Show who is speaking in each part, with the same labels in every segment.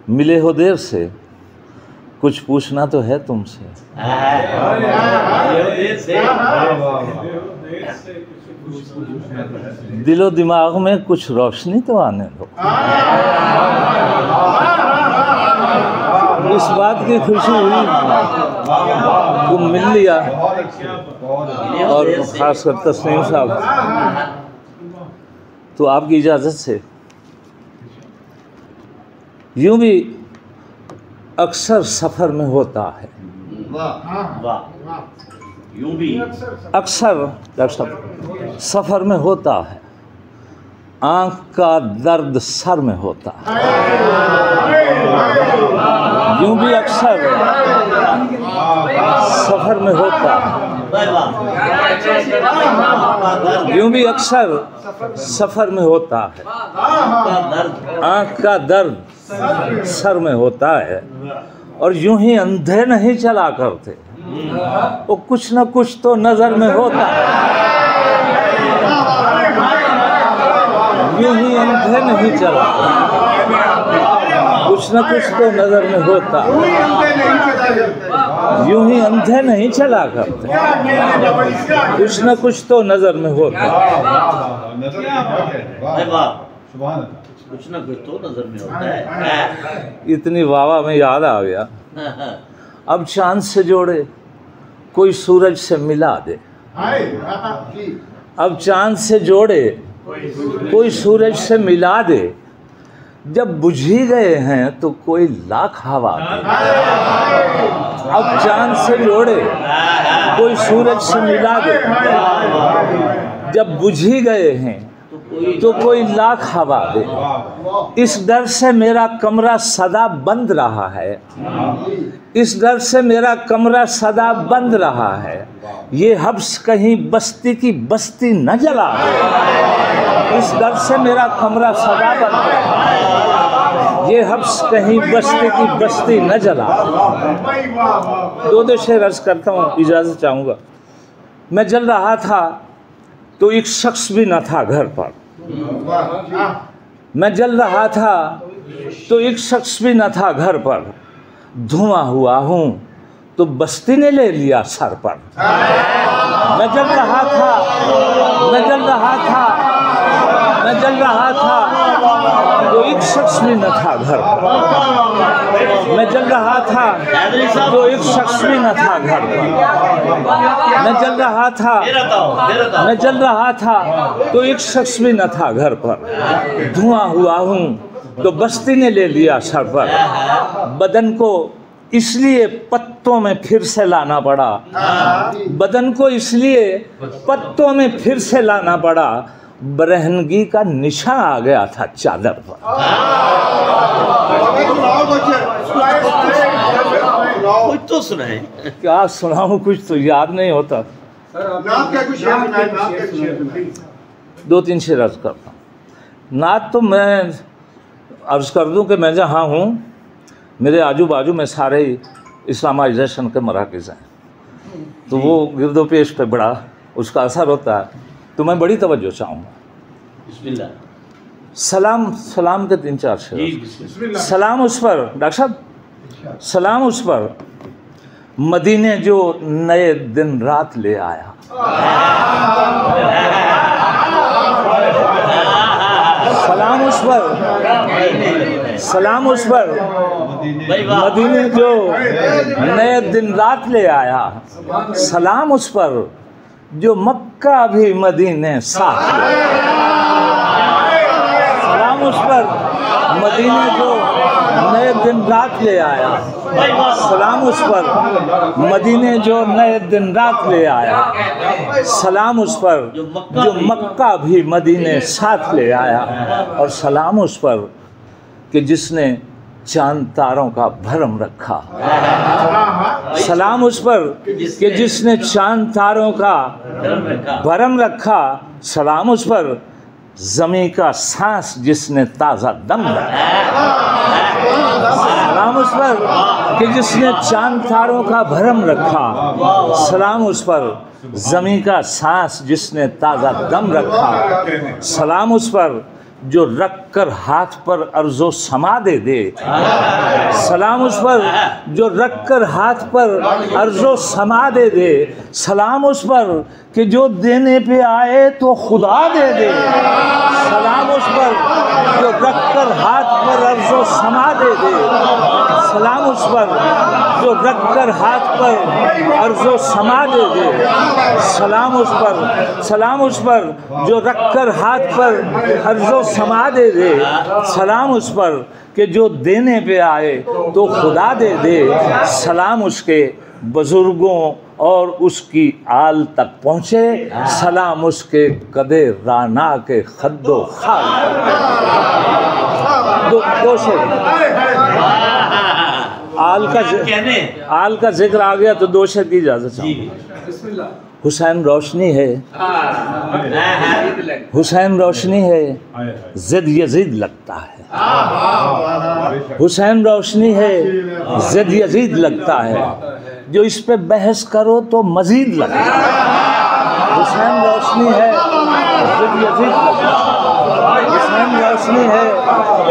Speaker 1: मिले हो देर से, कुछ पूछना तो है तुमसे। दिलो दिमाग में कुछ रोशनी तो आने दो। इस बात की खुशी हुई तुम मिल लिया, और खासकर तस्नीम साहब, तो आपकी इजाज़त से यूं भी अक्सर सफ़र में होता है,
Speaker 2: यूं भी
Speaker 1: अक्सर डॉक्टर साहब सफ़र में होता है, आँख का दर्द सर में होता है। यूं भी अक्सर सफ़र में होता है, यूं भी अक्सर सफ़र में होता है, आँख का दर्द सर में होता है, और यूं ही अंधे नहीं चला करते, वो कुछ न कुछ तो नज़र में होता है। यूं ही अंधे नहीं चला, कुछ न कुछ तो नज़र में होता। यूं ही अंधे नहीं चला करते, कुछ न कुछ तो नज़र में होता।
Speaker 2: कुछ ना कुछ तो नजर में होता है।
Speaker 1: इतनी वावा में याद आ गया, अब चांद से जोड़े कोई सूरज से मिला दे। अब चांद से जोड़े कोई सूरज से मिला दे, जब बुझ ही गए हैं तो कोई लाख हवा दे। अब चांद से जोड़े कोई सूरज से मिला दे, जब बुझ ही गए हैं तो कोई लाख हवा दे। इस डर से मेरा कमरा सदा बंद रहा है, इस डर से मेरा कमरा सदा बंद रहा है, ये हब्स कहीं बस्ती की बस्ती न जला दे। इस डर से मेरा कमरा सदा बंद रहा है, ये हब्स कहीं बस्ती की बस्ती न जला दे। दो शेर अर्ज करता हूँ, इजाज़त चाहूँगा। मैं जल रहा था तो एक शख्स भी न था घर पर, मैं जल रहा था तो एक शख्स भी न था घर पर, धुआं हुआ हूँ तो बस्ती ने ले लिया सर पर। मैं जल रहा था, मैं जल रहा था, मैं जल रहा था तो एक शख्स भी न था घर पर। मैं जल रहा था तो एक शख्स भी न था घर पर। मैं जल रहा था, मैं जल रहा था तो एक शख्स भी न था घर पर, धुआं हुआ हूँ तो बस्ती ने ले लिया सर पर। बदन को इसलिए पत्तों में फिर से लाना पड़ा, बदन को इसलिए पत्तों में फिर से लाना पड़ा, बरहनगी का निशान आ गया था चादर पर।
Speaker 2: कुछ तो सुनाए।
Speaker 1: क्या सुनाऊं, कुछ तो याद नहीं होता। दो तीन शेर अर्ज करता हूँ। नात तो मैं अर्ज कर दूं कि मैं जहाँ हूँ मेरे आजू बाजू में सारे इस्लामाइजेशन के मराकिज़ हैं, तो वो गिरदो पेश पे बड़ा उसका असर होता है, तो मैं बड़ी तवज्जो चाहूँगा।
Speaker 2: बिस्मिल्लाह।
Speaker 1: सलाम, सलाम के तीन चार शेर। सलाम उस पर डॉक्टर साहब, सलाम उस पर मदीने जो नए दिन रात ले आया। सलाम उस पर, सलाम उस पर मदीने जो नए दिन रात ले आया। सलाम उस पर जो मक्का भी मदीने साथ ले आया। सलाम उस पर मदीने जो नए दिन रात ले आया। सलाम उस पर मदीने जो नए दिन रात ले आया। सलाम उस पर जो मक्का भी मदीने साथ ले आया। और सलाम उस पर कि जिसने चांद तारों का भरम रखा। सलाम उस पर कि जिसने चांद तारों का भरम रखा। सलाम उस पर ज़मीं का सांस जिसने ताज़ा दम रखा। सलाम उस पर कि जिसने चांद तारों का भरम रखा। सलाम उस पर ज़मीं का सांस जिसने ताज़ा दम रखा। सलाम उस पर जो रख कर हाथ पर अर्जो समा दे दे। सलाम उस पर जो रख कर हाथ पर अर्जो समा दे दे। सलाम उस पर कि जो देने पे आए तो खुदा दे दे। सलाम उस पर जो रख कर हाथ पर अर्जो समा दे दे। सलाम उस पर जो रख कर हाथ पर अर्जो समा दे दे। सलाम उस पर जो रख कर हाथ पर अर्जो समा दे दे। सलाम उस पर कि जो देने पे आए तो खुदा दे दे। सलाम उसके बुजुर्गों और उसकी आल तक पहुँचे। सलाम उसके कदे राना के खद्दो खाल। दो से आल का जिक्र आ गया तो दो शेर की इजाज़त चाहूँगा। हुसैन रोशनी है, हुसैन रोशनी है, ज़िद यज़ीद लगता है। हुसैन रोशनी है, ज़िद यज़ीद लगता है। जो इस पे बहस करो तो मज़ीद लगता है। हुसैन रोशनी है, ज़िद यज़ीद लगता है। हुसैन रोशनी है,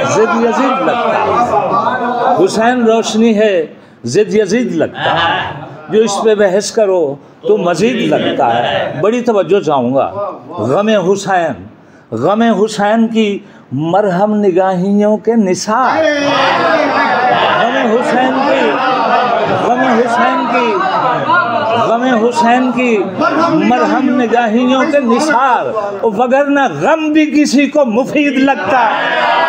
Speaker 1: ज़िद यज़ीद लगता है। हुसैन रोशनी है, ज़िद यज़ीद लगता है। जो इस पे बहस करो तो मज़ीद लगता है। बड़ी तवज्जो चाहूँगा। गम हुसैन की मरहम निगाहियों के निसार। गम हुसैन की मरहम निगाहियों के निसार। वगरना गम भी किसी को मुफीद लगता है।